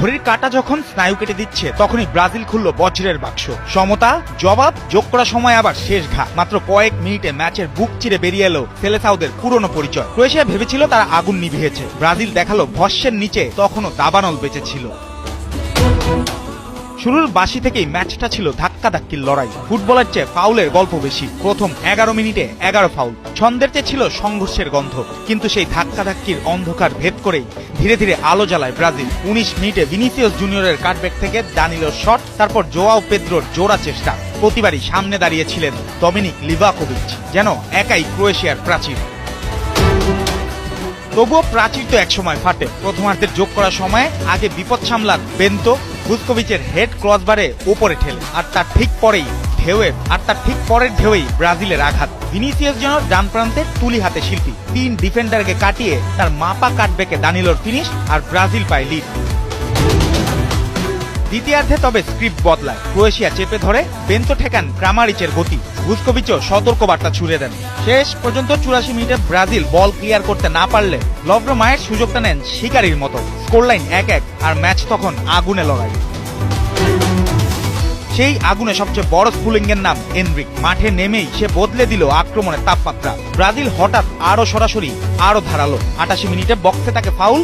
ঘড়ির কাঁটা যখন স্নায়ু কেটে দিচ্ছে তখনই ব্রাজিল খুলল বজ্রের বাক্স। সমতা, জবাব, যোগ করা সময় আবার শেষ ঘা। মাত্র কয়েক মিনিটে ম্যাচের বুক চিরে বেরিয়ে এলো সেলেসাওদের পুরনো পরিচয়। ক্রোয়েশিয়া ভেবেছিল তারা আগুন নিভিয়েছে, ব্রাজিল দেখালো ভস্যের নিচে তখনও দাবানল বেঁচে ছিল। শুরুর বাসি থেকেই ম্যাচটা ছিল ধাক্কাধাক্কির লড়াই। ফুটবলের চেয়ে ফাউলের গল্প বেশি। প্রথম 11 মিনিটে 11 ফাউল, ছন্দের চেয়ে ছিল সংঘর্ষের গন্ধ। কিন্তু সেই ধাক্কাধাক্কির অন্ধকার ভেদ করেই ধীরে ধীরে আলো জ্বালায় ব্রাজিল। 19 মিনিটে ভিনিসিয়াস জুনিয়রের কাটব্যাক থেকে দানিলোর শট, তারপর জোয়াও পেদ্রোর জোড়া চেষ্টা। প্রতিবারই সামনে দাঁড়িয়েছিলেন ডমিনিক লিভাকোভিচ, যেন একাই ক্রোয়েশিয়ার প্রাচীর। তবুও প্রাচীর তো একসময় ফাটে। প্রথমার্ধের যোগ করার সময় আগে বিপদ সামলান বেন্তো, বুস্কোভিচের হেড ক্রসবারে উপরে ঠেলে, আর তার ঠিক পরের ঢেউই ব্রাজিলের আঘাত। ভিনিসিয়াস যেন ডান প্রান্তের তুলি হাতে শিল্পী। 3 ডিফেন্ডারকে কাটিয়ে তার মাপা কাটব্যাকে দানিলোর ফিনিশ, আর ব্রাজিল পায় লিড। দ্বিতীয়ার্ধে তবে স্ক্রিপ্ট বদলায়। ক্রোয়েশিয়া চেপে ধরে, বেন্তো ঠেকান ক্রামারিচের গতি, বুস্কোভিচও সতর্ক বার্তা ছুড়ে দেন। শেষ পর্যন্ত 84 মিনিটে ব্রাজিল বল ক্লিয়ার করতে না পারলে লভ্র মায়ের সুযোগটা নেন শিকারীর মতো। স্কোরলাইন 1-1, আর ম্যাচ তখন আগুনে লড়াই। সেই আগুনে সবচেয়ে বড় স্ফুলিঙ্গের নাম এনরিক। মাঠে নেমেই সে বদলে দিল আক্রমণের তাপমাত্রা। ব্রাজিল হঠাৎ আরো সরাসরি, আরো ধারালো। 88 মিনিটে বক্সে তাকে ফাউল।